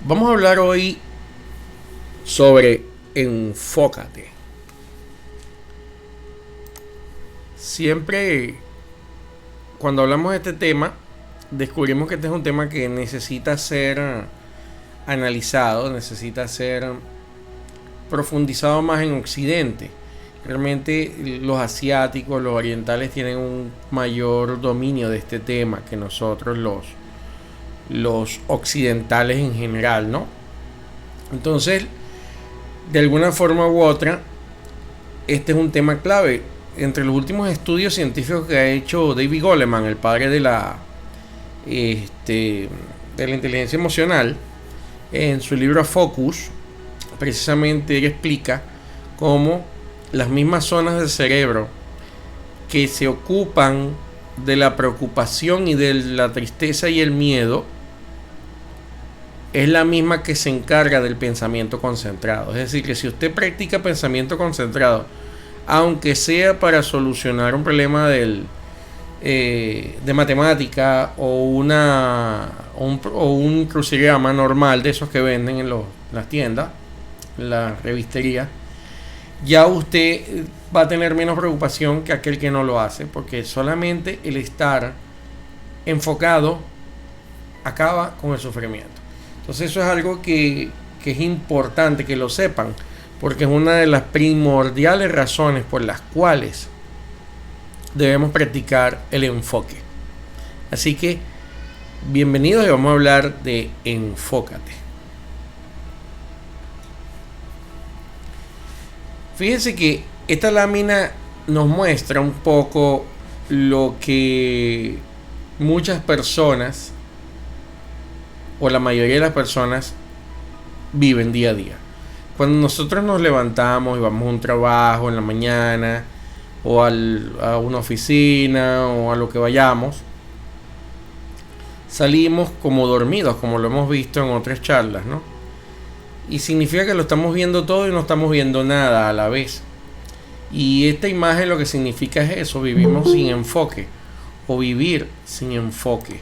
Vamos a hablar hoy sobre enfócate. Siempre cuando hablamos de este tema, descubrimos que este es un tema que necesita ser analizado, necesita ser profundizado más en Occidente. Realmente los asiáticos, los orientales tienen un mayor dominio de este tema que nosotros los occidentales en general, ¿no? Entonces, de alguna forma u otra, este es un tema clave. Entre los últimos estudios científicos que ha hecho David Goleman, el padre de la inteligencia emocional, en su libro Focus, precisamente él explica cómo las mismas zonas del cerebro que se ocupan de la preocupación y de la tristeza y el miedo es la misma que se encarga del pensamiento concentrado. Es decir, que si usted practica pensamiento concentrado, aunque sea para solucionar un problema de matemática o un crucigrama normal de esos que venden en las tiendas, la revistería, ya usted va a tener menos preocupación que aquel que no lo hace, porque solamente el estar enfocado acaba con el sufrimiento. Entonces eso es algo que es importante que lo sepan, porque es una de las primordiales razones por las cuales debemos practicar el enfoque. Así que bienvenidos y vamos a hablar de enfócate. Fíjense que esta lámina nos muestra un poco lo que muchas personas, o la mayoría de las personas, viven día a día. Cuando nosotros nos levantamos y vamos a un trabajo en la mañana, o a una oficina, o a lo que vayamos, salimos como dormidos, como lo hemos visto en otras charlas, ¿no? Y significa que lo estamos viendo todo y no estamos viendo nada a la vez. Y esta imagen lo que significa es eso: vivimos sin enfoque, o vivir sin enfoque,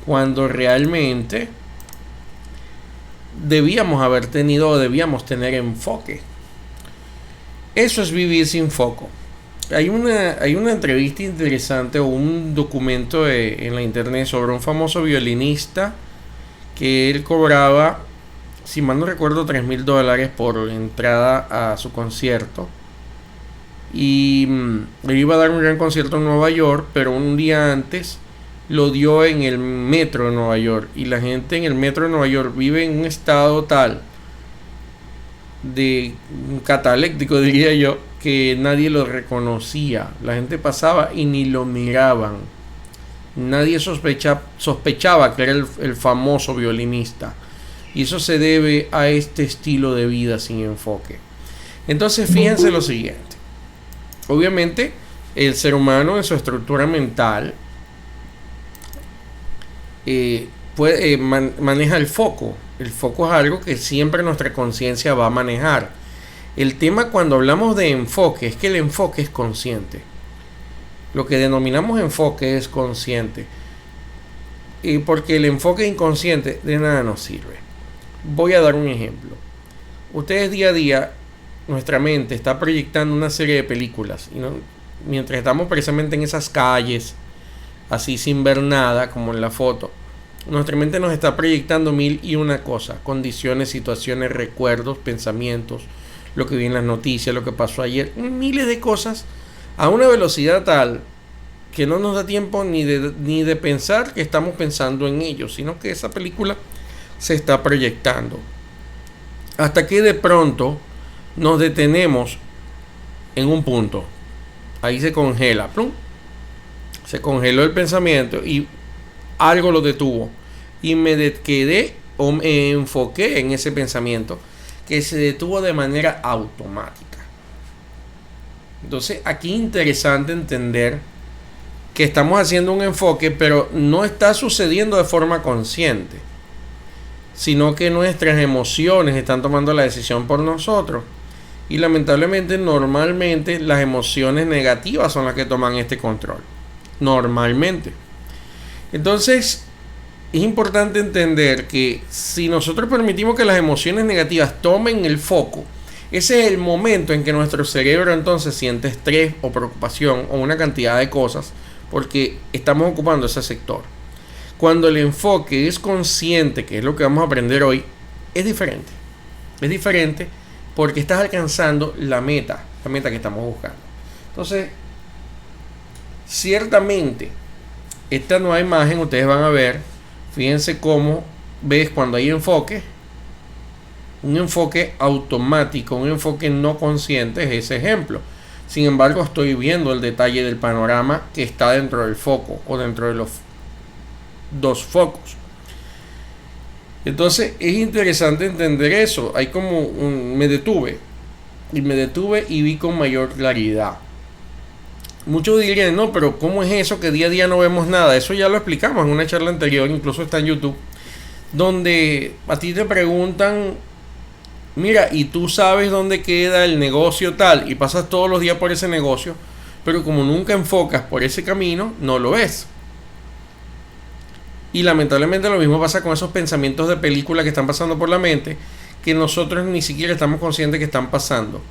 cuando realmente debíamos tener enfoque. Eso es vivir sin foco. Hay una entrevista interesante o un documento en la internet sobre un famoso violinista que él cobraba, si mal no recuerdo, $3,000 por entrada a su concierto. Y él iba a dar un gran concierto en Nueva York, pero un día antes lo dio en el metro de Nueva York. Y la gente en el metro de Nueva York vive en un estado tal de cataléctico, diría yo, que nadie lo reconocía. La gente pasaba y ni lo miraban. Nadie sospechaba que era el famoso violinista. Y eso se debe a este estilo de vida sin enfoque. Entonces fíjense lo siguiente. Obviamente el ser humano en su estructura mental maneja el foco. El foco es algo que siempre nuestra conciencia va a manejar. El tema cuando hablamos de enfoque es que el enfoque es consciente. Lo que denominamos enfoque es consciente. Porque el enfoque inconsciente de nada nos sirve. Voy a dar un ejemplo. Ustedes día a día, nuestra mente está proyectando una serie de películas. Mientras estamos precisamente en esas calles, así sin ver nada, como en la foto, nuestra mente nos está proyectando mil y una cosas: condiciones, situaciones, recuerdos, pensamientos, lo que vi en las noticias, lo que pasó ayer, miles de cosas a una velocidad tal que no nos da tiempo ni de pensar que estamos pensando en ello, sino que esa película se está proyectando. Hasta que de pronto nos detenemos en un punto. Ahí se congela, ¡plum! Se congeló el pensamiento y algo lo detuvo. Y me quedé o me enfoqué en ese pensamiento que se detuvo de manera automática. Entonces aquí es interesante entender que estamos haciendo un enfoque, pero no está sucediendo de forma consciente, sino que nuestras emociones están tomando la decisión por nosotros. Y lamentablemente, normalmente las emociones negativas son las que toman este control. Normalmente. Entonces, es importante entender que si nosotros permitimos que las emociones negativas tomen el foco, ese es el momento en que nuestro cerebro entonces siente estrés o preocupación o una cantidad de cosas porque estamos ocupando ese sector. Cuando el enfoque es consciente, que es lo que vamos a aprender hoy, es diferente. Es diferente porque estás alcanzando la meta que estamos buscando. Entonces, ciertamente, esta nueva imagen ustedes van a ver, fíjense cómo ves cuando hay enfoque, un enfoque automático, un enfoque no consciente es ese ejemplo. Sin embargo, estoy viendo el detalle del panorama que está dentro del foco o dentro de los dos focos. Entonces es interesante entender eso. Hay como me detuve y vi con mayor claridad. Muchos dirían, no, pero ¿cómo es eso que día a día no vemos nada? Eso ya lo explicamos en una charla anterior, incluso está en YouTube, donde a ti te preguntan, mira, ¿y tú sabes dónde queda el negocio tal? Y pasas todos los días por ese negocio, pero como nunca enfocas por ese camino, no lo ves. Y lamentablemente lo mismo pasa con esos pensamientos de película que están pasando por la mente, que nosotros ni siquiera estamos conscientes que están pasando.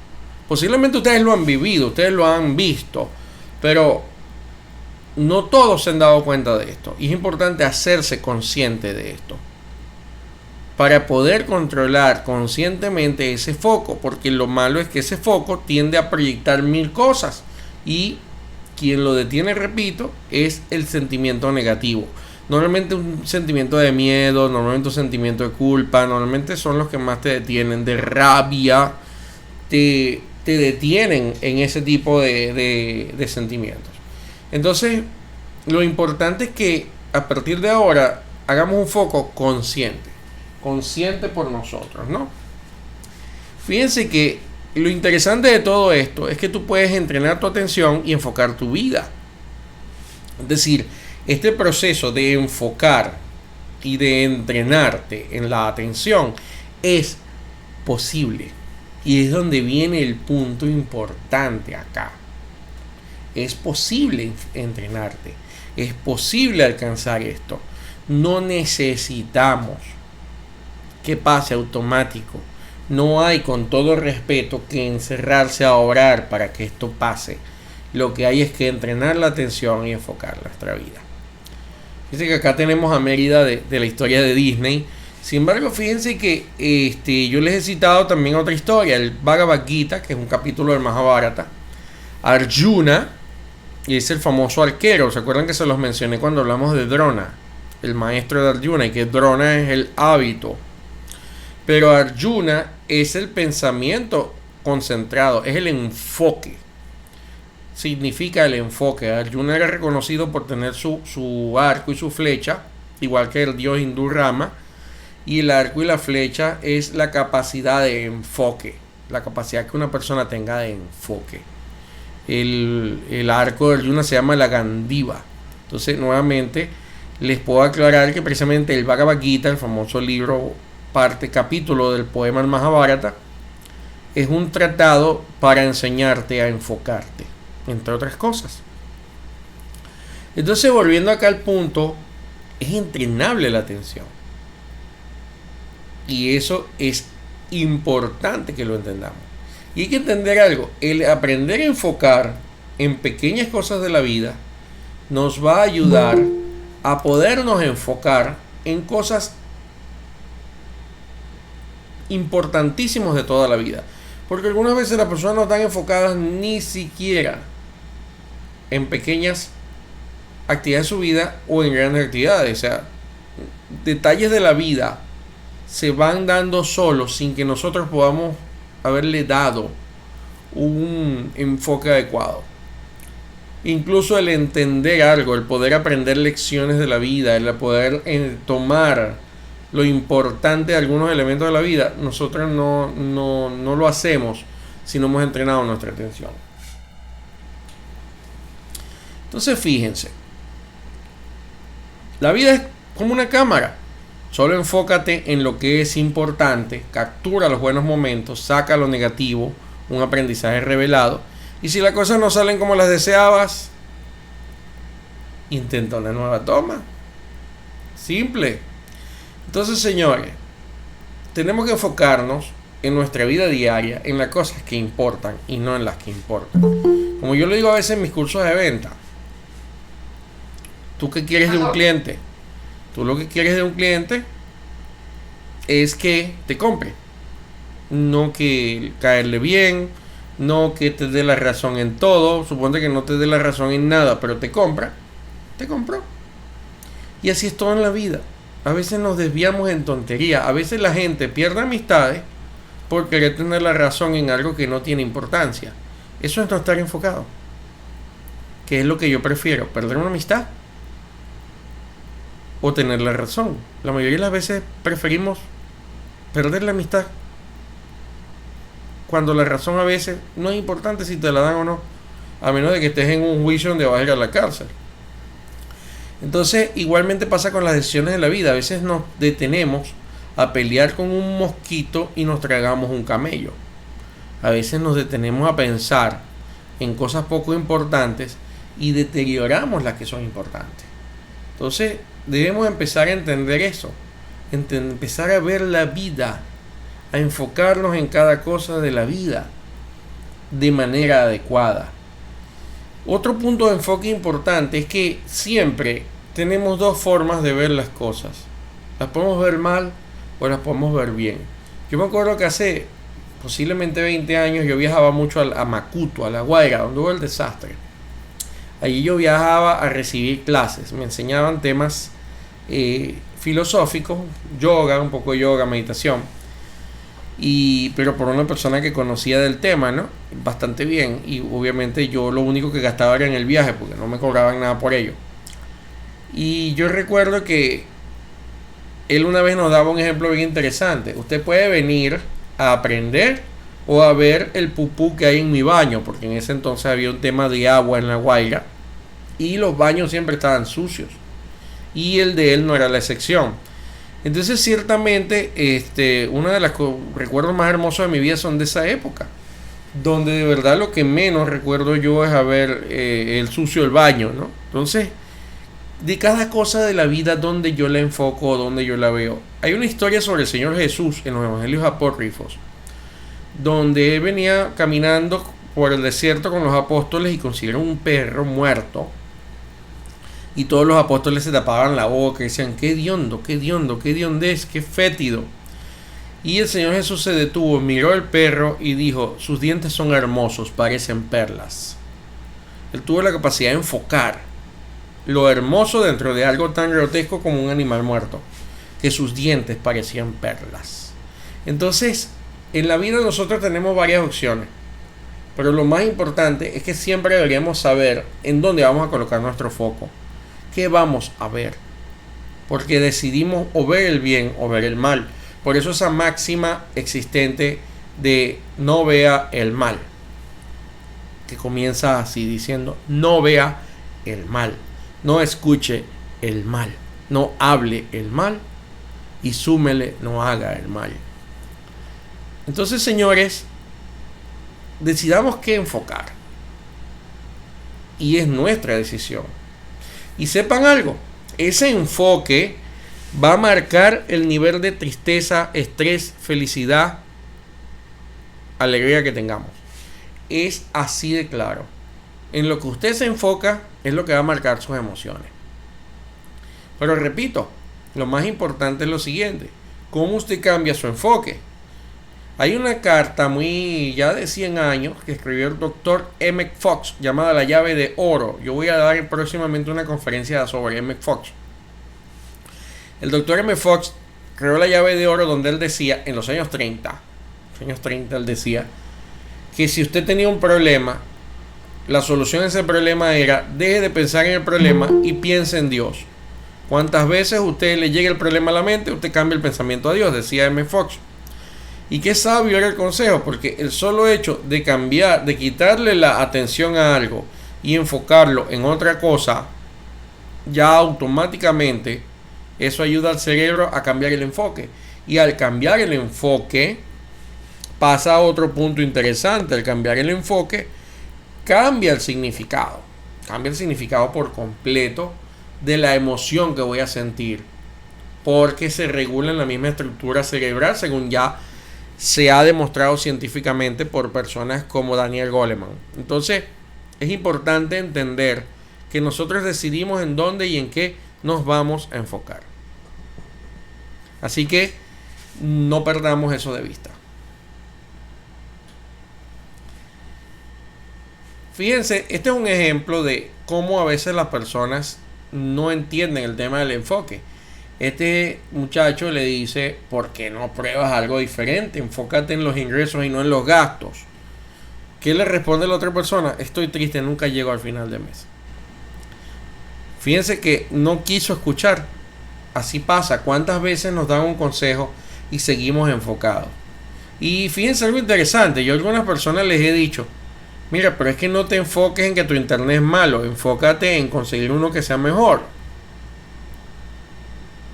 Posiblemente ustedes lo han vivido, ustedes lo han visto, pero no todos se han dado cuenta de esto. Y es importante hacerse consciente de esto para poder controlar conscientemente ese foco, porque lo malo es que ese foco tiende a proyectar mil cosas y quien lo detiene, repito, es el sentimiento negativo. Normalmente un sentimiento de miedo, normalmente un sentimiento de culpa, normalmente son los que más te detienen, de rabia, te detienen en ese tipo de sentimientos. Entonces, lo importante es que a partir de ahora hagamos un foco consciente por nosotros, ¿no? Fíjense que lo interesante de todo esto es que tú puedes entrenar tu atención y enfocar tu vida. Es decir, este proceso de enfocar y de entrenarte en la atención es posible. Y es donde viene el punto importante acá. Es posible entrenarte. Es posible alcanzar esto. No necesitamos que pase automático. No hay, con todo respeto, que encerrarse a orar para que esto pase. Lo que hay es que entrenar la atención y enfocar nuestra vida. Fíjense que acá tenemos a Mérida de la historia de Disney. Sin embargo, fíjense que yo les he citado también otra historia, el Bhagavad Gita, que es un capítulo del Mahabharata. Arjuna, y es el famoso arquero. ¿Se acuerdan que se los mencioné cuando hablamos de Drona? El maestro de Arjuna, y que Drona es el hábito. Pero Arjuna es el pensamiento concentrado, es el enfoque. Significa el enfoque. Arjuna era reconocido por tener su arco y su flecha, igual que el dios hindú Rama. Y el arco y la flecha es la capacidad de enfoque, la capacidad que una persona tenga de enfoque. El arco de Arjuna se llama la Gandiva. Entonces, nuevamente, les puedo aclarar que precisamente el Bhagavad Gita, el famoso libro, capítulo del poema del Mahabharata, es un tratado para enseñarte a enfocarte, entre otras cosas. Entonces, volviendo acá al punto, es entrenable la atención. Y eso es importante que lo entendamos. Y hay que entender algo. El aprender a enfocar en pequeñas cosas de la vida nos va a ayudar a podernos enfocar en cosas importantísimas de toda la vida. Porque algunas veces las personas no están enfocadas ni siquiera en pequeñas actividades de su vida o en grandes actividades. O sea, detalles de la vida se van dando solos sin que nosotros podamos haberle dado un enfoque adecuado. Incluso el entender algo, el poder aprender lecciones de la vida, el poder tomar lo importante de algunos elementos de la vida, nosotros no lo hacemos si no hemos entrenado nuestra atención. Entonces fíjense, la vida es como una cámara. Solo enfócate en lo que es importante, captura los buenos momentos, saca lo negativo, un aprendizaje revelado. Y si las cosas no salen como las deseabas, intenta una nueva toma. Simple. Entonces, señores, tenemos que enfocarnos en nuestra vida diaria, en las cosas que importan y no en las que importan. Como yo le digo a veces en mis cursos de venta, ¿tú qué quieres de un cliente? Tú lo que quieres de un cliente es que te compre, no que caerle bien, no que te dé la razón en todo. Suponte que no te dé la razón en nada, pero te compra, te compró. Y así es todo en la vida. A veces nos desviamos en tontería. A veces la gente pierde amistades por querer tener la razón en algo que no tiene importancia. Eso es no estar enfocado. ¿Qué es lo que yo prefiero? ¿Perder una amistad o tener la razón? La mayoría de las veces preferimos perder la amistad, cuando la razón a veces no es importante si te la dan o no, a menos de que estés en un juicio donde vas a ir a la cárcel. Entonces, igualmente pasa con las decisiones de la vida. A veces nos detenemos a pelear con un mosquito y nos tragamos un camello. A veces nos detenemos a pensar en cosas poco importantes y deterioramos las que son importantes. Entonces, debemos empezar a entender eso, empezar a ver la vida, a enfocarnos en cada cosa de la vida de manera adecuada. Otro punto de enfoque importante es que siempre tenemos dos formas de ver las cosas. Las podemos ver mal o las podemos ver bien. Yo me acuerdo que hace posiblemente 20 años yo viajaba mucho a Macuto, a La Guaira, donde hubo el desastre. Allí yo viajaba a recibir clases, me enseñaban temas filosóficos, yoga, un poco de yoga, meditación, pero por una persona que conocía del tema, ¿no? Bastante bien. Y obviamente yo lo único que gastaba era en el viaje, porque no me cobraban nada por ello. Y yo recuerdo que él una vez nos daba un ejemplo bien interesante. Usted puede venir a aprender o a ver el pupú que hay en mi baño, porque en ese entonces había un tema de agua en La Guaira y los baños siempre estaban sucios, y el de él no era la excepción. Entonces, ciertamente, uno de los recuerdos más hermosos de mi vida son de esa época, donde de verdad lo que menos recuerdo yo es haber el sucio el baño, ¿no? Entonces, de cada cosa de la vida, donde yo la enfoco, donde yo la veo. Hay una historia sobre el Señor Jesús en los Evangelios apócrifos, donde él venía caminando por el desierto con los apóstoles y consiguieron un perro muerto. Y todos los apóstoles se tapaban la boca y decían: qué hediondo, qué hediondo, qué hediondez, qué fétido. Y el Señor Jesús se detuvo, miró al perro y dijo: sus dientes son hermosos, parecen perlas. Él tuvo la capacidad de enfocar lo hermoso dentro de algo tan grotesco como un animal muerto, que sus dientes parecían perlas. Entonces, en la vida nosotros tenemos varias opciones, pero lo más importante es que siempre deberíamos saber en dónde vamos a colocar nuestro foco. ¿Qué vamos a ver? Porque decidimos o ver el bien o ver el mal. Por eso esa máxima existente de no vea el mal, que comienza así diciendo: no vea el mal, no escuche el mal, no hable el mal y súmele: no haga el mal. Entonces, señores, decidamos qué enfocar, y es nuestra decisión. Y sepan algo, ese enfoque va a marcar el nivel de tristeza, estrés, felicidad, alegría que tengamos. Es así de claro. En lo que usted se enfoca es lo que va a marcar sus emociones. Pero repito, lo más importante es lo siguiente: ¿cómo usted cambia su enfoque? Hay una carta muy ya de 100 años que escribió el doctor Emmett Fox, llamada La llave de oro. Yo voy a dar próximamente una conferencia sobre Emmett Fox. El doctor Emmett Fox creó la llave de oro, donde él decía, en los años 30, él decía que si usted tenía un problema, la solución a ese problema era: deje de pensar en el problema y piense en Dios. Cuantas veces usted le llegue el problema a la mente, usted cambia el pensamiento a Dios, decía Emmett Fox. Y qué sabio era el consejo, porque el solo hecho de cambiar, de quitarle la atención a algo y enfocarlo en otra cosa, ya automáticamente eso ayuda al cerebro a cambiar el enfoque. Y al cambiar el enfoque, pasa a otro punto interesante. Al cambiar el enfoque, cambia el significado. Cambia el significado por completo de la emoción que voy a sentir porque se regula en la misma estructura cerebral, según ya se ha demostrado científicamente por personas como Daniel Goleman. Entonces, es importante entender que nosotros decidimos en dónde y en qué nos vamos a enfocar. Así que no perdamos eso de vista. Fíjense, este es un ejemplo de cómo a veces las personas no entienden el tema del enfoque. Este muchacho le dice, ¿por qué no pruebas algo diferente? Enfócate en los ingresos y no en los gastos. ¿Qué le responde la otra persona? Estoy triste, nunca llego al final de mes. Fíjense que no quiso escuchar. Así pasa. ¿Cuántas veces nos dan un consejo y seguimos enfocados? Y fíjense algo interesante. Yo a algunas personas les he dicho, mira, pero es que no te enfoques en que tu internet es malo. Enfócate en conseguir uno que sea mejor.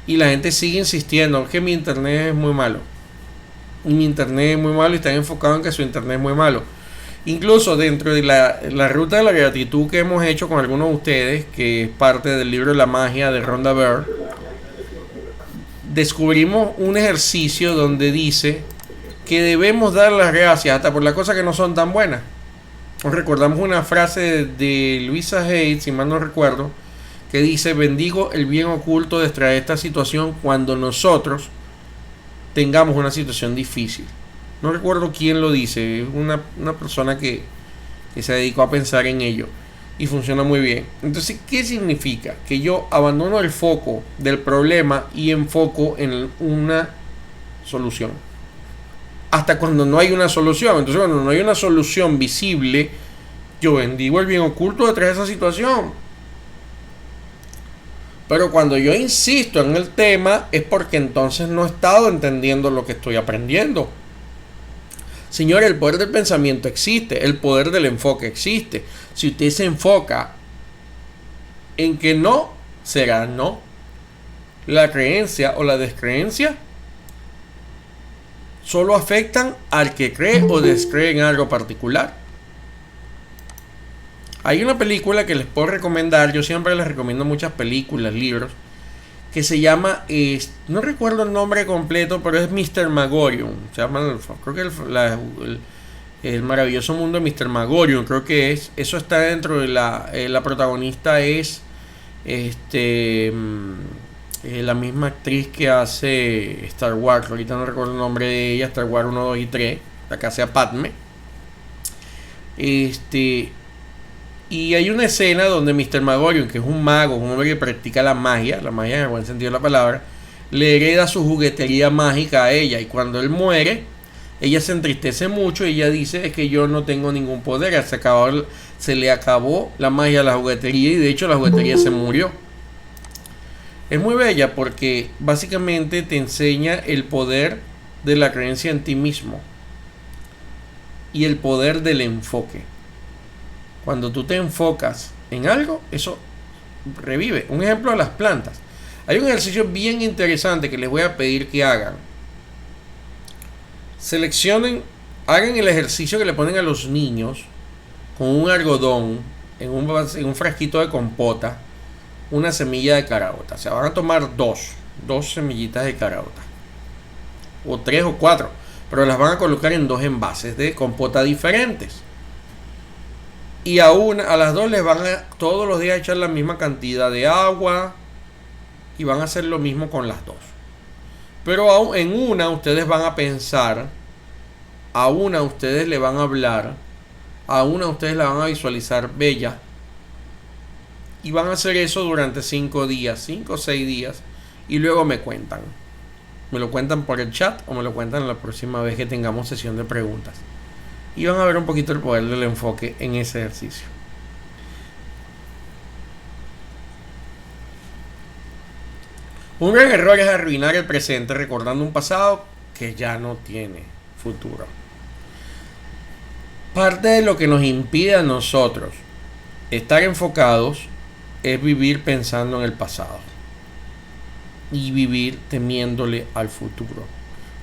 Y la gente sigue insistiendo que mi internet es muy malo. Y mi internet es muy malo y están enfocados en que su internet es muy malo. Incluso dentro de la ruta de la gratitud que hemos hecho con algunos de ustedes, que es parte del libro La Magia de Rhonda Byrne, descubrimos un ejercicio donde dice que debemos dar las gracias hasta por las cosas que no son tan buenas. Nos recordamos una frase de Louisa Hay, si mal no recuerdo, que dice: bendigo el bien oculto de extraer esta situación cuando nosotros tengamos una situación difícil. No recuerdo quién lo dice, es una persona que se dedicó a pensar en ello y funciona muy bien. Entonces, ¿qué significa? Que yo abandono el foco del problema y enfoco en una solución. Hasta cuando no hay una solución. Entonces, cuando no hay una solución visible, yo bendigo el bien oculto detrás de esa situación. Pero cuando yo insisto en el tema es porque entonces no he estado entendiendo lo que estoy aprendiendo. Señor, el poder del pensamiento existe, el poder del enfoque existe. Si usted se enfoca en que no, será no. La creencia o la descreencia solo afectan al que cree o descree en algo particular. Hay una película que les puedo recomendar, yo siempre les recomiendo muchas películas, libros, que se llama, no recuerdo el nombre completo, pero es Mr. Magorium. Se llama, creo que el maravilloso mundo de Mr. Magorium, creo que es. Eso está dentro de la protagonista es la misma actriz que hace Star Wars. Ahorita no recuerdo el nombre de ella, Star Wars 1, 2 y 3, la que hace a Padme. Y hay una escena donde Mr. Magorium, que es un mago, un hombre que practica la magia en el buen sentido de la palabra, le hereda su juguetería mágica a ella. Y cuando él muere, ella se entristece mucho y ella dice: es que yo no tengo ningún poder, se le acabó la magia a la juguetería, y de hecho la juguetería se murió. Es muy bella porque básicamente te enseña el poder de la creencia en ti mismo y el poder del enfoque. Cuando tú te enfocas en algo, eso revive. Un ejemplo de las plantas. Hay un ejercicio bien interesante que les voy a pedir que hagan. Seleccionen, hagan el ejercicio que le ponen a los niños con un algodón en un frasquito de compota, una semilla de caraota. O sea, van a tomar dos semillitas de caraota, o 3 o 4, pero las van a colocar en 2 envases de compota diferentes. Y a las 2 les van a todos los días echar la misma cantidad de agua y van a hacer lo mismo con las 2. Pero en una ustedes van a pensar, a una ustedes le van a hablar, a una ustedes la van a visualizar bella, y van a hacer eso durante 5 o 6 días, y luego me cuentan. Me lo cuentan por el chat o me lo cuentan la próxima vez que tengamos sesión de preguntas. Y van a ver un poquito el poder del enfoque en ese ejercicio. Un gran error es arruinar el presente recordando un pasado que ya no tiene futuro. Parte de lo que nos impide a nosotros estar enfocados es vivir pensando en el pasado y vivir temiéndole al futuro.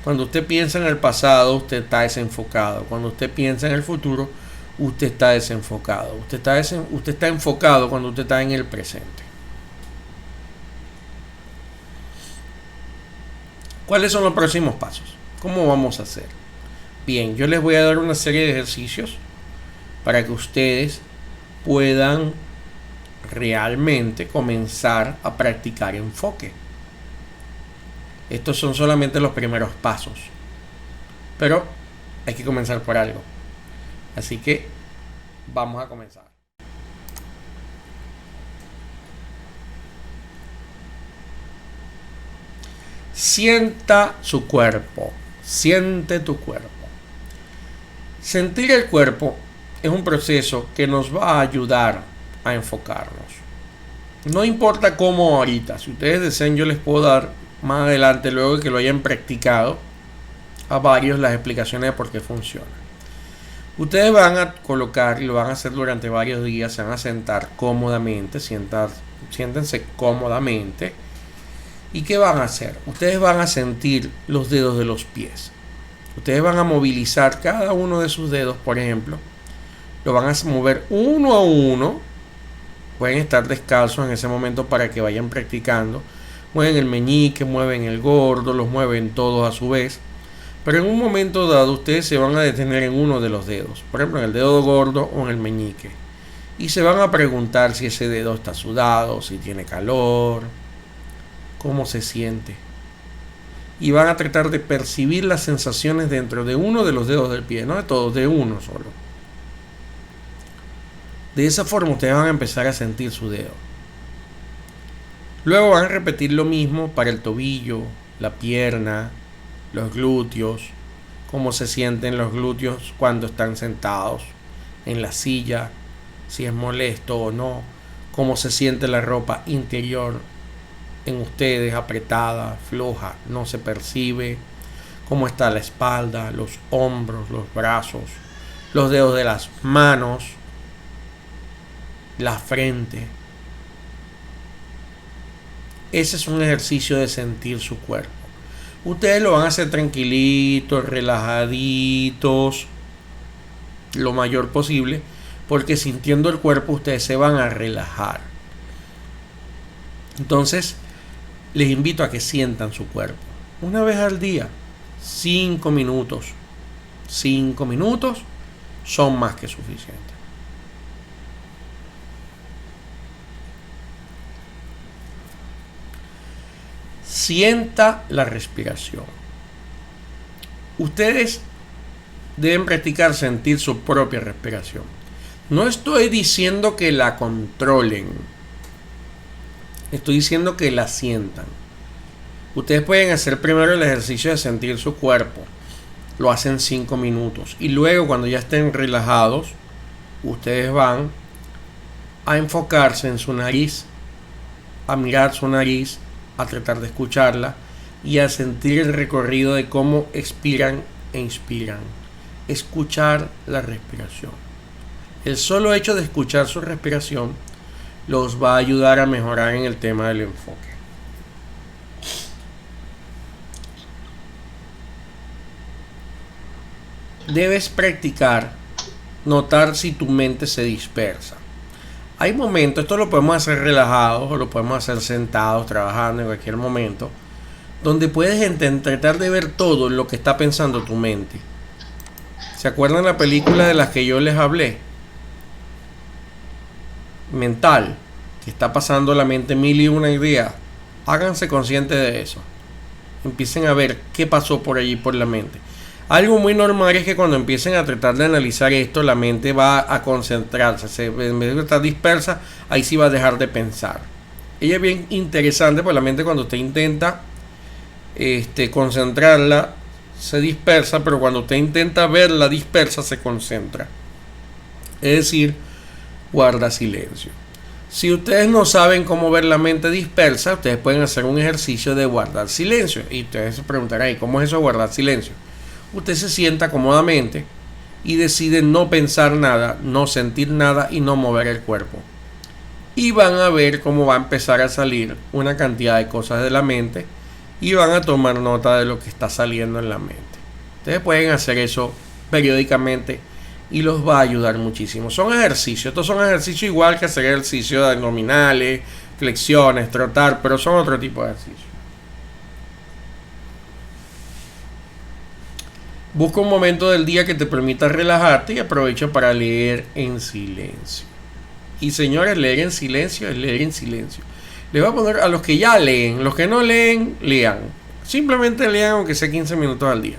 Cuando usted piensa en el pasado, usted está desenfocado. Cuando usted piensa en el futuro, usted está desenfocado. Usted está enfocado cuando usted está en el presente. ¿Cuáles son los próximos pasos? ¿Cómo vamos a hacer? Bien, yo les voy a dar una serie de ejercicios para que ustedes puedan realmente comenzar a practicar enfoque. Estos son solamente los primeros pasos, pero hay que comenzar por algo. Así que vamos a comenzar. Sienta su cuerpo, siente tu cuerpo. Sentir el cuerpo es un proceso que nos va a ayudar a enfocarnos. No importa cómo ahorita, si ustedes desean yo les puedo dar más adelante, luego de que lo hayan practicado, a varios las explicaciones de por qué funciona. Ustedes van a colocar y lo van a hacer durante varios días, se van a sentar cómodamente, siéntense cómodamente. ¿Y qué van a hacer? Ustedes van a sentir los dedos de los pies. Ustedes van a movilizar cada uno de sus dedos, por ejemplo. Lo van a mover uno a uno. Pueden estar descalzos en ese momento para que vayan practicando. Mueven el meñique, mueven el gordo, los mueven todos a su vez. Pero en un momento dado ustedes se van a detener en uno de los dedos. Por ejemplo, en el dedo gordo o en el meñique. Y se van a preguntar si ese dedo está sudado, si tiene calor, cómo se siente. Y van a tratar de percibir las sensaciones dentro de uno de los dedos del pie, no de todos, de uno solo. De esa forma ustedes van a empezar a sentir su dedo. Luego van a repetir lo mismo para el tobillo, la pierna, los glúteos, cómo se sienten los glúteos cuando están sentados en la silla, si es molesto o no, cómo se siente la ropa interior en ustedes, apretada, floja, no se percibe, cómo está la espalda, los hombros, los brazos, los dedos de las manos, la frente. Ese es un ejercicio de sentir su cuerpo. Ustedes lo van a hacer tranquilitos, relajaditos, lo mayor posible, porque sintiendo el cuerpo ustedes se van a relajar. Entonces, les invito a que sientan su cuerpo. Una vez al día, 5 minutos. 5 minutos son más que suficientes. Sienta la respiración. Ustedes deben practicar sentir su propia respiración. No estoy diciendo que la controlen. Estoy diciendo que la sientan. Ustedes pueden hacer primero el ejercicio de sentir su cuerpo. Lo hacen 5 minutos. Y luego cuando ya estén relajados, ustedes van a enfocarse en su nariz, a mirar su nariz, a tratar de escucharla y a sentir el recorrido de cómo expiran e inspiran. Escuchar la respiración. El solo hecho de escuchar su respiración los va a ayudar a mejorar en el tema del enfoque. Debes practicar, notar si tu mente se dispersa. Hay momentos, esto lo podemos hacer relajados o lo podemos hacer sentados, trabajando en cualquier momento, donde puedes tratar de ver todo lo que está pensando tu mente. ¿Se acuerdan la película de las que yo les hablé? Mental, que está pasando la mente mil y una ideas. Háganse conscientes de eso. Empiecen a ver qué pasó por allí por la mente. Algo muy normal es que cuando empiecen a tratar de analizar esto, la mente va a concentrarse. En vez de estar dispersa, ahí sí va a dejar de pensar. Ella es bien interesante, porque la mente cuando usted intenta concentrarla, se dispersa, pero cuando usted intenta verla dispersa, se concentra. Es decir, guarda silencio. Si ustedes no saben cómo ver la mente dispersa, ustedes pueden hacer un ejercicio de guardar silencio. Y ustedes se preguntarán, ¿y cómo es eso de guardar silencio? Usted se sienta cómodamente y decide no pensar nada, no sentir nada y no mover el cuerpo. Y van a ver cómo va a empezar a salir una cantidad de cosas de la mente y van a tomar nota de lo que está saliendo en la mente. Ustedes pueden hacer eso periódicamente y los va a ayudar muchísimo. Son ejercicios, estos son ejercicios igual que hacer ejercicios de abdominales, flexiones, trotar, pero son otro tipo de ejercicios. Busca un momento del día que te permita relajarte y aprovecha para leer en silencio. Y señores, leer en silencio es leer en silencio. Les voy a poner a los que ya leen, los que no leen, lean. Simplemente lean aunque sea 15 minutos al día.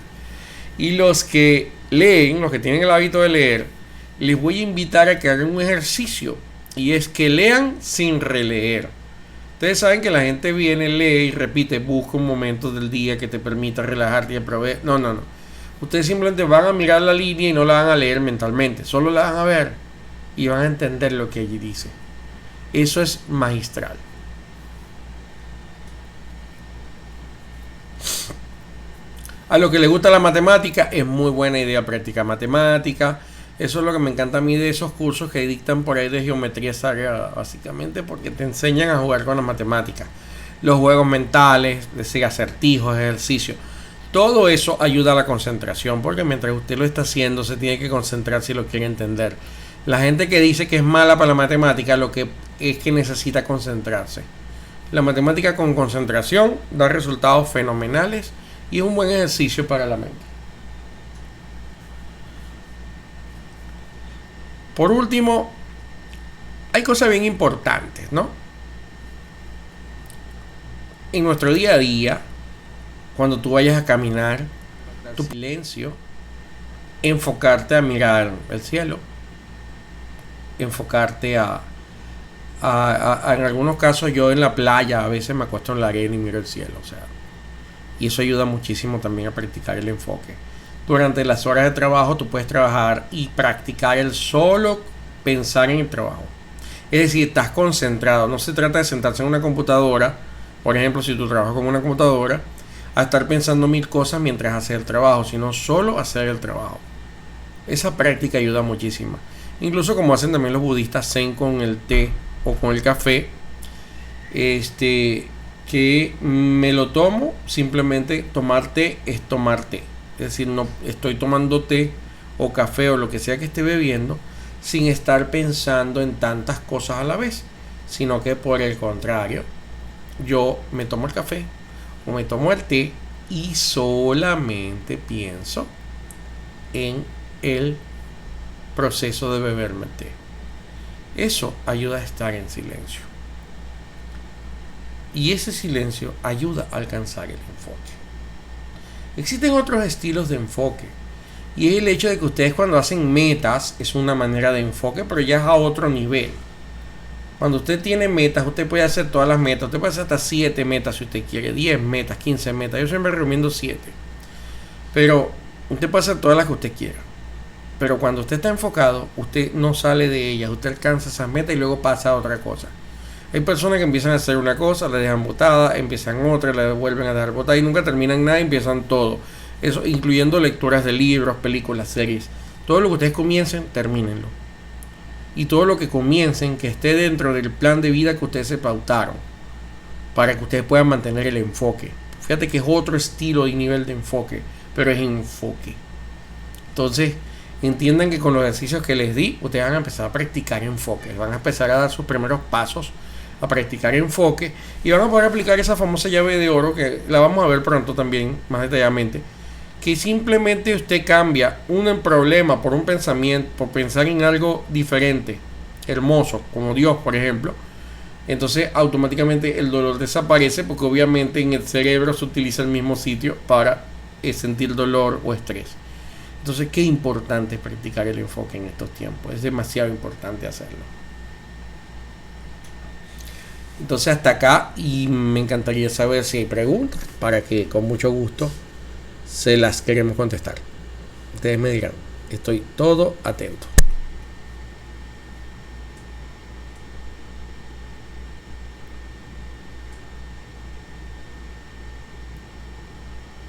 Y los que leen, los que tienen el hábito de leer, les voy a invitar a que hagan un ejercicio. Y es que lean sin releer. Ustedes saben que la gente viene, lee y repite, busca un momento del día que te permita relajarte y aprovechar. No, no, no. Ustedes simplemente van a mirar la línea y no la van a leer mentalmente. Solo la van a ver y van a entender lo que allí dice. Eso es magistral. A lo que le gusta la matemática, es muy buena idea practicar matemática. Eso es lo que me encanta a mí de esos cursos que dictan por ahí de geometría sagrada, básicamente porque te enseñan a jugar con la matemática. Los juegos mentales, es decir, acertijos, ejercicios. Todo eso ayuda a la concentración, porque mientras usted lo está haciendo, se tiene que concentrar si lo quiere entender. La gente que dice que es mala para la matemática, lo que es que necesita concentrarse. La matemática con concentración da resultados fenomenales y es un buen ejercicio para la mente. Por último, hay cosas bien importantes, ¿no? En nuestro día a día, cuando tú vayas a caminar, tu silencio, enfocarte a mirar el cielo, enfocarte en algunos casos yo en la playa a veces me acuesto en la arena y miro el cielo, o sea, y eso ayuda muchísimo también a practicar el enfoque. Durante las horas de trabajo tú puedes trabajar y practicar el solo pensar en el trabajo. Es decir, estás concentrado. No se trata de sentarse en una computadora, por ejemplo, si tú trabajas con una computadora, a estar pensando mil cosas mientras haces el trabajo, sino solo hacer el trabajo. Esa práctica ayuda muchísimo. Incluso como hacen también los budistas zen con el té o con el café, que me lo tomo, simplemente tomar té es tomar té. Es decir, no estoy tomando té o café o lo que sea que esté bebiendo sin estar pensando en tantas cosas a la vez, sino que por el contrario, yo me tomo el café o me tomo el té y solamente pienso en el proceso de beberme el té. Eso ayuda a estar en silencio. Y ese silencio ayuda a alcanzar el enfoque. Existen otros estilos de enfoque. Y es el hecho de que ustedes cuando hacen metas es una manera de enfoque, pero ya es a otro nivel. Cuando usted tiene metas, usted puede hacer todas las metas. Usted puede hacer hasta 7 metas si usted quiere. 10 metas, 15 metas. Yo siempre recomiendo 7. Pero usted puede hacer todas las que usted quiera. Pero cuando usted está enfocado, usted no sale de ellas. Usted alcanza esas metas y luego pasa a otra cosa. Hay personas que empiezan a hacer una cosa, la dejan botada, empiezan otra, la vuelven a dejar botada y nunca terminan nada, empiezan todo. Eso incluyendo lecturas de libros, películas, series. Todo lo que ustedes comiencen, termínenlo. Y todo lo que comiencen, que esté dentro del plan de vida que ustedes se pautaron, para que ustedes puedan mantener el enfoque. Fíjate que es otro estilo y nivel de enfoque, pero es enfoque. Entonces, entiendan que con los ejercicios que les di, ustedes van a empezar a practicar enfoque. Van a empezar a dar sus primeros pasos a practicar enfoque y van a poder aplicar esa famosa llave de oro que la vamos a ver pronto también más detalladamente, que simplemente usted cambia un problema por un pensamiento, por pensar en algo diferente, hermoso, como Dios por ejemplo. Entonces automáticamente el dolor desaparece, porque obviamente en el cerebro se utiliza el mismo sitio para sentir dolor o estrés. Entonces qué importante es practicar el enfoque en estos tiempos. Es demasiado importante hacerlo. Entonces hasta acá, y me encantaría saber si hay preguntas para que con mucho gusto se las queremos contestar. Ustedes me dirán, estoy todo atento.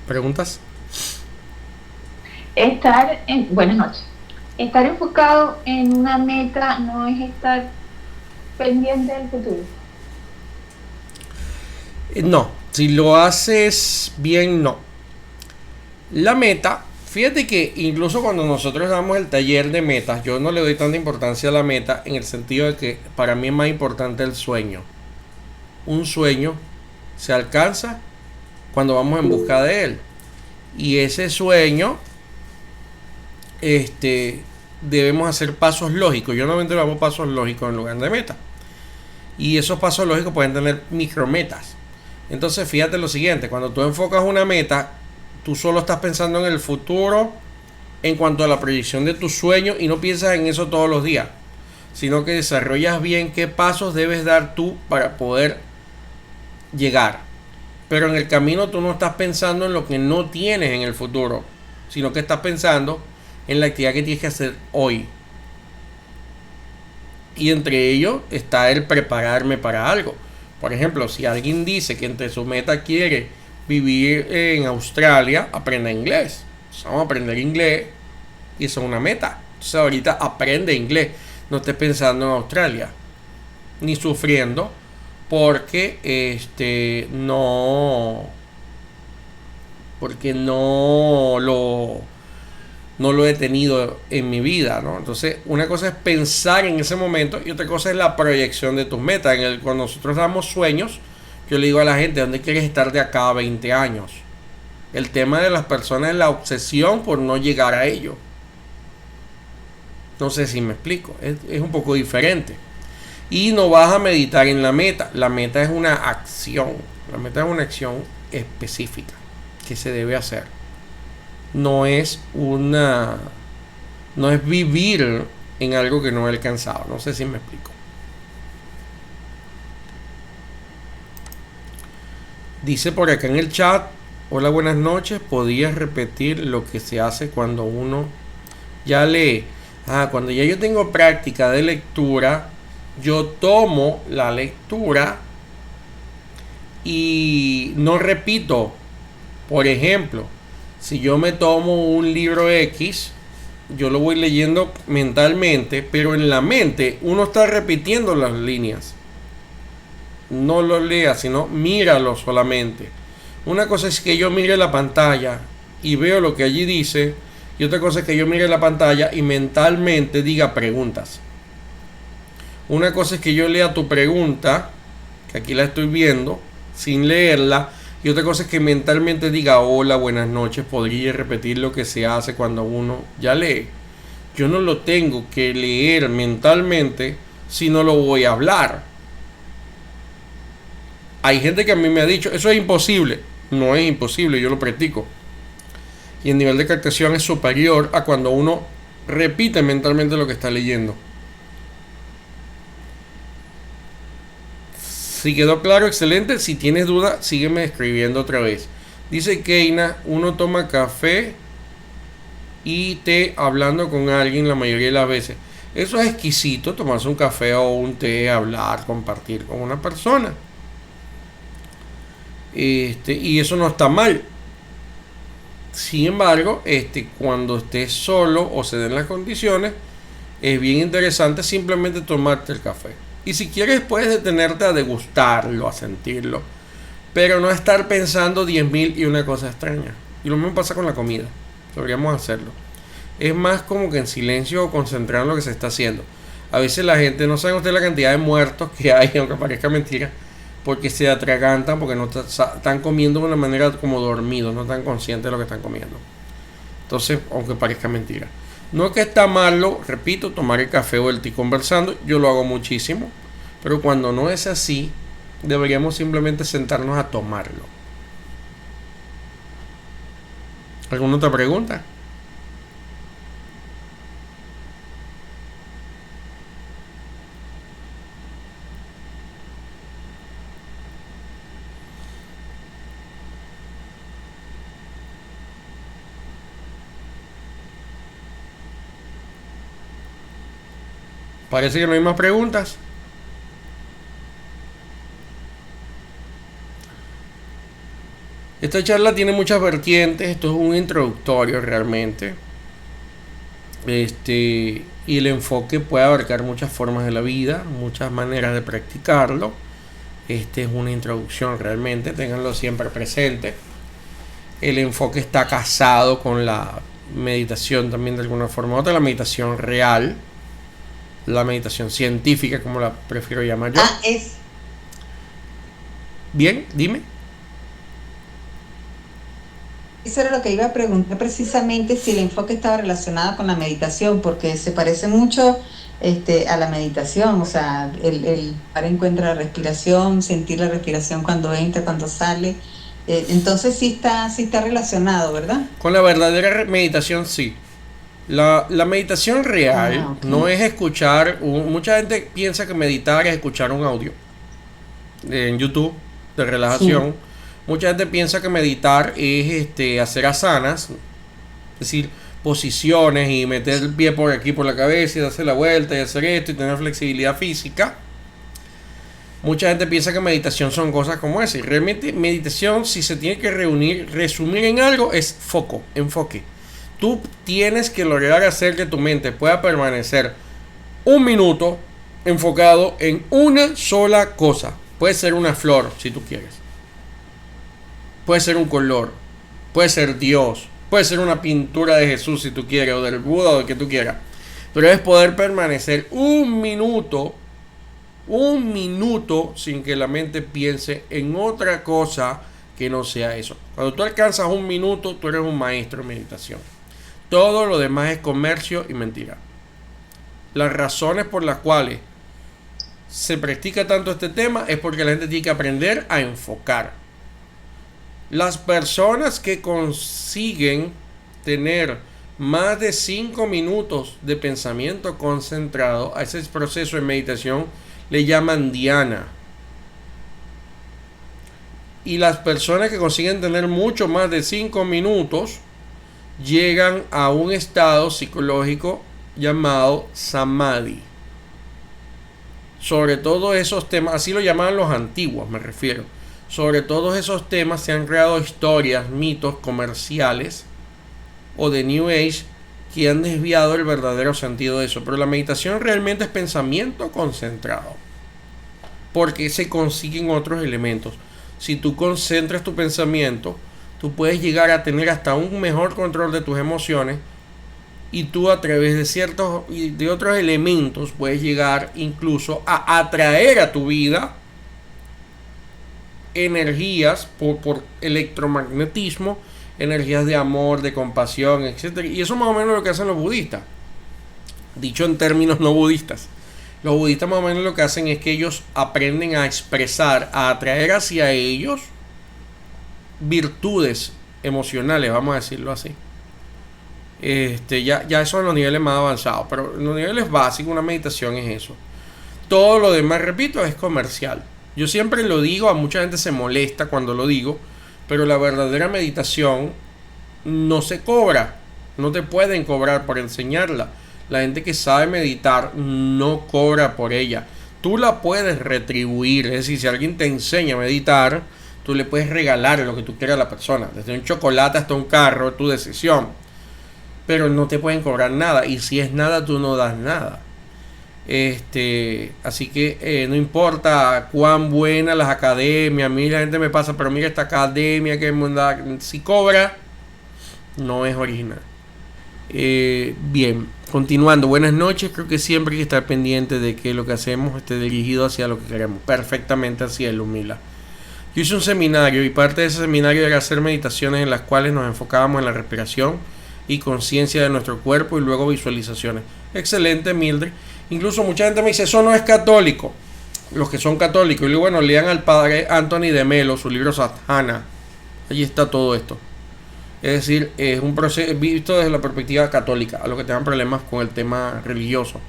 ¿Preguntas? Buenas noches. Estar enfocado en una meta no es estar pendiente del futuro. No, si lo haces bien, no. La meta, fíjate que incluso cuando nosotros damos el taller de metas, yo no le doy tanta importancia a la meta, en el sentido de que para mí es más importante el sueño. Un sueño se alcanza cuando vamos en busca de él. Y ese sueño debemos hacer pasos lógicos. Yo normalmente hago pasos lógicos en lugar de metas. Y esos pasos lógicos pueden tener micrometas. Entonces fíjate lo siguiente, cuando tú enfocas una meta, tú solo estás pensando en el futuro en cuanto a la proyección de tus sueños y no piensas en eso todos los días, sino que desarrollas bien qué pasos debes dar tú para poder llegar. Pero en el camino tú no estás pensando en lo que no tienes en el futuro, sino que estás pensando en la actividad que tienes que hacer hoy. Y entre ellos está el prepararme para algo. Por ejemplo, si alguien dice que entre su meta quiere vivir en Australia, aprenda inglés. Entonces vamos a aprender inglés y eso es una meta. Entonces ahorita aprende inglés. No estés pensando en Australia ni sufriendo porque no lo he tenido en mi vida, ¿no? Entonces, una cosa es pensar en ese momento y otra cosa es la proyección de tus metas. Cuando nosotros damos sueños, yo le digo a la gente, ¿dónde quieres estar de acá a 20 años? El tema de las personas es la obsesión por no llegar a ello. No sé si me explico, es un poco diferente. Y no vas a meditar en la meta. La meta es una acción. La meta es una acción específica que se debe hacer. No es vivir en algo que no he alcanzado. No sé si me explico. Dice por acá en el chat, hola, buenas noches, ¿podías repetir lo que se hace cuando uno ya lee? Cuando ya yo tengo práctica de lectura, yo tomo la lectura y no repito. Por ejemplo, si yo me tomo un libro X, yo lo voy leyendo mentalmente, pero en la mente uno está repitiendo las líneas. No lo lea, sino míralo solamente. Una cosa es que yo mire la pantalla y veo lo que allí dice, y otra cosa es que yo mire la pantalla y mentalmente diga preguntas. Una cosa es que yo lea tu pregunta, que aquí la estoy viendo, sin leerla, y otra cosa es que mentalmente diga hola, buenas noches, podría repetir lo que se hace cuando uno ya lee. Yo no lo tengo que leer mentalmente si no lo voy a hablar. Hay gente que a mí me ha dicho, eso es imposible. No es imposible, yo lo practico. Y el nivel de captación es superior a cuando uno repite mentalmente lo que está leyendo. Si quedó claro, excelente. Si tienes duda, sígueme escribiendo otra vez. Dice Keina, uno toma café y té hablando con alguien la mayoría de las veces. Eso es exquisito, tomarse un café o un té, hablar, compartir con una persona. Y eso no está mal. Sin embargo, cuando estés solo o se den las condiciones, es bien interesante simplemente tomarte el café. Y si quieres puedes detenerte a degustarlo, a sentirlo, pero no estar pensando 10.000 y una cosa extraña. Y lo mismo pasa con la comida. Deberíamos hacerlo. Es más como que en silencio o concentrar en lo que se está haciendo. A veces la gente, no sabe usted la cantidad de muertos que hay, aunque parezca mentira, porque se atragantan, porque no están comiendo de una manera como dormidos, no están conscientes de lo que están comiendo. Entonces, aunque parezca mentira. No es que está malo, repito, tomar el café o el té conversando, yo lo hago muchísimo, pero cuando no es así, deberíamos simplemente sentarnos a tomarlo. ¿Alguna otra pregunta? Parece que no hay más preguntas. Esta charla tiene muchas vertientes. Esto es un introductorio realmente. Y el enfoque puede abarcar muchas formas de la vida, muchas maneras de practicarlo. Es una introducción realmente, ténganlo siempre presente. El enfoque está casado con la meditación también de alguna forma u otra, la meditación real. La meditación científica, como la prefiero llamar yo. Bien, dime. Eso era lo que iba a preguntar precisamente, si el enfoque estaba relacionado con la meditación, porque se parece mucho a la meditación, o sea, el dar en cuenta la respiración, sentir la respiración cuando entra, cuando sale. Entonces sí está relacionado, ¿verdad? Con la verdadera meditación, sí. La meditación real Ah, ok. no es escuchar, mucha gente piensa que meditar es escuchar un audio en YouTube de Sí. relajación. Mucha gente piensa que meditar es hacer asanas, es decir, posiciones y meter el pie por aquí por la cabeza y darse la vuelta y hacer esto y tener flexibilidad física. Mucha gente piensa que meditación son cosas como esa. Y realmente meditación, si se tiene que resumir en algo, es foco, enfoque. Tú tienes que lograr hacer que tu mente pueda permanecer un minuto enfocado en una sola cosa. Puede ser una flor, si tú quieres. Puede ser un color. Puede ser Dios. Puede ser una pintura de Jesús, si tú quieres, o del Buda, o del que tú quieras. Pero es poder permanecer un minuto sin que la mente piense en otra cosa que no sea eso. Cuando tú alcanzas un minuto, tú eres un maestro en meditación. Todo lo demás es comercio y mentira. Las razones por las cuales se practica tanto este tema es porque la gente tiene que aprender a enfocar. Las personas que consiguen tener más de 5 minutos de pensamiento concentrado a ese proceso de meditación le llaman dhyana. Y las personas que consiguen tener mucho más de 5 minutos llegan a un estado psicológico llamado samadhi. Sobre todo esos temas, así lo llamaban los antiguos, me refiero. Sobre todos esos temas se han creado historias, mitos comerciales o de New Age que han desviado el verdadero sentido de eso. Pero la meditación realmente es pensamiento concentrado, porque se consiguen otros elementos. Si tú concentras tu pensamiento, tú puedes llegar a tener hasta un mejor control de tus emociones, y tú a través de ciertos y de otros elementos puedes llegar incluso a atraer a tu vida energías por electromagnetismo, energías de amor, de compasión, etcétera. Y eso más o menos lo que hacen los budistas, dicho en términos no budistas. Los budistas más o menos lo que hacen es que ellos aprenden a expresar, a atraer hacia ellos virtudes emocionales, vamos a decirlo así. Ya eso en los niveles más avanzados, pero en los niveles básicos una meditación es eso. Todo lo demás, repito, es comercial. Yo siempre lo digo, a mucha gente se molesta cuando lo digo, pero la verdadera meditación no se cobra. No te pueden cobrar por enseñarla. La gente que sabe meditar no cobra por ella. Tú la puedes retribuir, es decir, si alguien te enseña a meditar, tú le puedes regalar lo que tú quieras a la persona, desde un chocolate hasta un carro, tu decisión. Pero no te pueden cobrar nada, y si es nada, tú no das nada. Así que no importa cuán buenas las academias, a mí la gente me pasa, pero mira esta academia que si cobra, no es original. Bien, continuando, buenas noches. Creo que siempre hay que estar pendiente de que lo que hacemos esté dirigido hacia lo que queremos, perfectamente hacia el humila. Yo hice un seminario y parte de ese seminario era hacer meditaciones en las cuales nos enfocábamos en la respiración y conciencia de nuestro cuerpo y luego visualizaciones. Excelente, Mildred. Incluso mucha gente me dice, eso no es católico. Los que son católicos, y luego, bueno, lean al padre Anthony de Melo, su libro Sadhana. Allí está todo esto. Es decir, es un proceso visto desde la perspectiva católica, a los que tengan problemas con el tema religioso.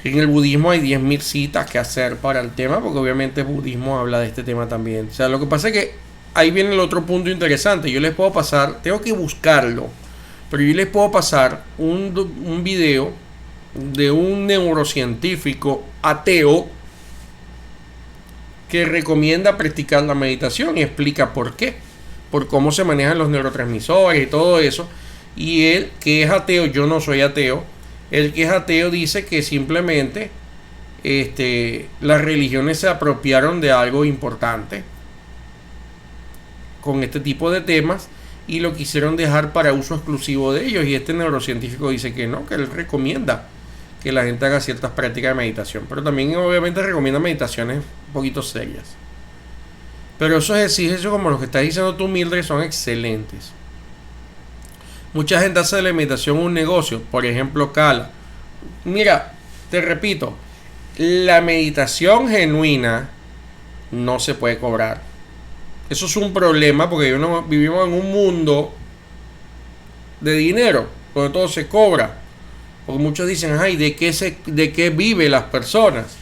En el budismo hay 10.000 citas que hacer para el tema, porque obviamente el budismo habla de este tema también. O sea, lo que pasa es que ahí viene el otro punto interesante. Yo les puedo pasar, tengo que buscarlo, pero yo les puedo pasar un video de un neurocientífico ateo que recomienda practicar la meditación y explica por qué, por cómo se manejan los neurotransmisores y todo eso. Y él, que es ateo, yo no soy ateo, el que es ateo dice que simplemente las religiones se apropiaron de algo importante con este tipo de temas y lo quisieron dejar para uso exclusivo de ellos. Y este neurocientífico dice que no, que él recomienda que la gente haga ciertas prácticas de meditación, pero también obviamente recomienda meditaciones un poquito serias. Pero esos ejercicios como los que estás diciendo tú, Mildred, son excelentes. Mucha gente hace de la meditación un negocio. Por ejemplo, Cala. Mira, te repito, la meditación genuina no se puede cobrar. Eso es un problema porque vivimos en un mundo de dinero, donde todo se cobra. Porque muchos dicen, ay, ¿de qué viven las personas?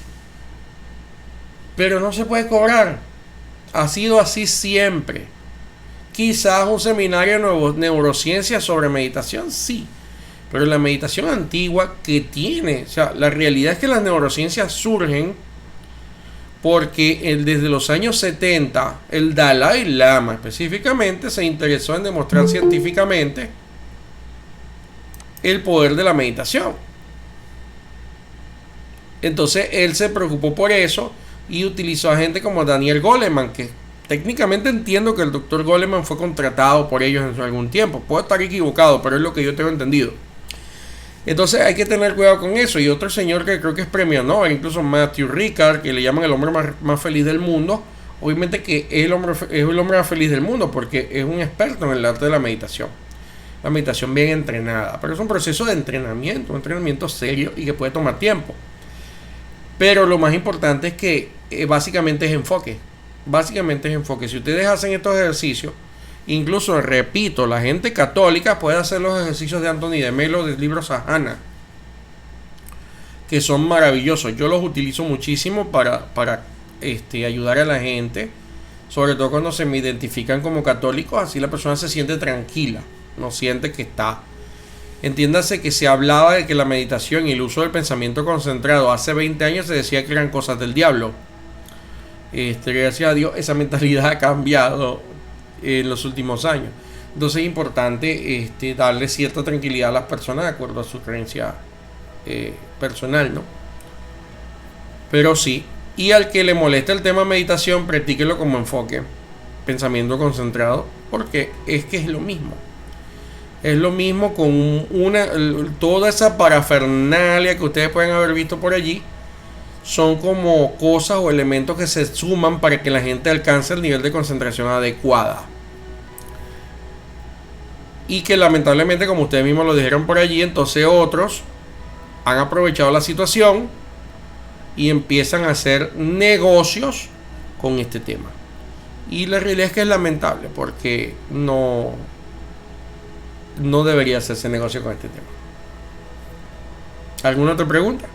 Pero no se puede cobrar. Ha sido así siempre. Quizás un seminario de neurociencia sobre meditación, sí. Pero la meditación antigua que tiene, o sea, la realidad es que las neurociencias surgen porque desde los años 70 el Dalai Lama específicamente se interesó en demostrar científicamente el poder de la meditación. Entonces él se preocupó por eso y utilizó a gente como Daniel Goleman, que técnicamente entiendo que el doctor Goleman fue contratado por ellos en algún tiempo. Puedo estar equivocado, pero es lo que yo tengo entendido. Entonces hay que tener cuidado con eso. Y otro señor que creo que es premio Nobel, incluso Matthew Ricard, que le llaman el hombre más feliz del mundo. Obviamente que es el hombre más feliz del mundo porque es un experto en el arte de la meditación. La meditación bien entrenada. Pero es un proceso de entrenamiento, un entrenamiento serio y que puede tomar tiempo. Pero lo más importante es que básicamente es enfoque. Básicamente es enfoque. Si ustedes hacen estos ejercicios, incluso repito, la gente católica puede hacer los ejercicios de Anthony de Melo del libro Sahana, que son maravillosos. Yo los utilizo muchísimo para ayudar a la gente, sobre todo cuando se me identifican como católicos. Así la persona se siente tranquila, no siente que está. Entiéndase que se hablaba de que la meditación y el uso del pensamiento concentrado hace 20 años se decía que eran cosas del diablo. Gracias a Dios esa mentalidad ha cambiado en los últimos años. Entonces es importante darle cierta tranquilidad a las personas de acuerdo a su creencia personal, ¿no? Pero sí, y al que le moleste el tema meditación, practíquelo como enfoque, pensamiento concentrado, porque es que es lo mismo. Es lo mismo con toda esa parafernalia que ustedes pueden haber visto por allí. Son como cosas o elementos que se suman para que la gente alcance el nivel de concentración adecuada. Y que lamentablemente, como ustedes mismos lo dijeron por allí, entonces otros han aprovechado la situación y empiezan a hacer negocios con este tema. Y la realidad es que es lamentable porque no debería hacerse negocio con este tema. ¿Alguna otra pregunta?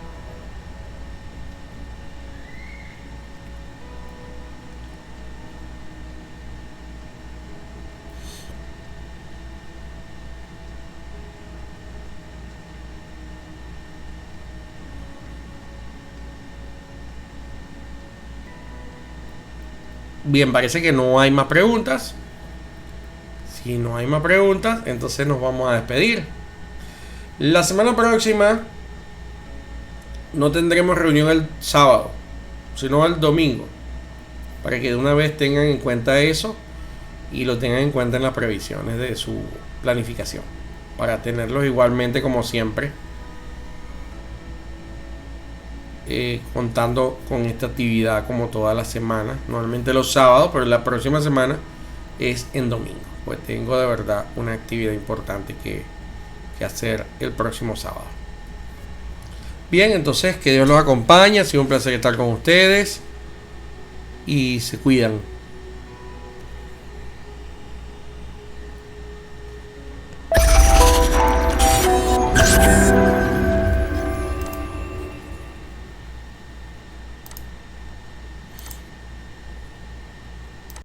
Bien, parece que no hay más preguntas. Si no hay más preguntas, entonces nos vamos a despedir. La semana próxima no tendremos reunión el sábado, sino el domingo. Para que de una vez tengan en cuenta eso y lo tengan en cuenta en las previsiones de su planificación. Para tenerlos igualmente como siempre. Contando con esta actividad como toda la semana. Normalmente los sábados, pero la próxima semana es en domingo. Pues tengo de verdad una actividad importante que hacer el próximo sábado. Bien, entonces que Dios los acompañe. Ha sido un placer estar con ustedes. Y se cuidan.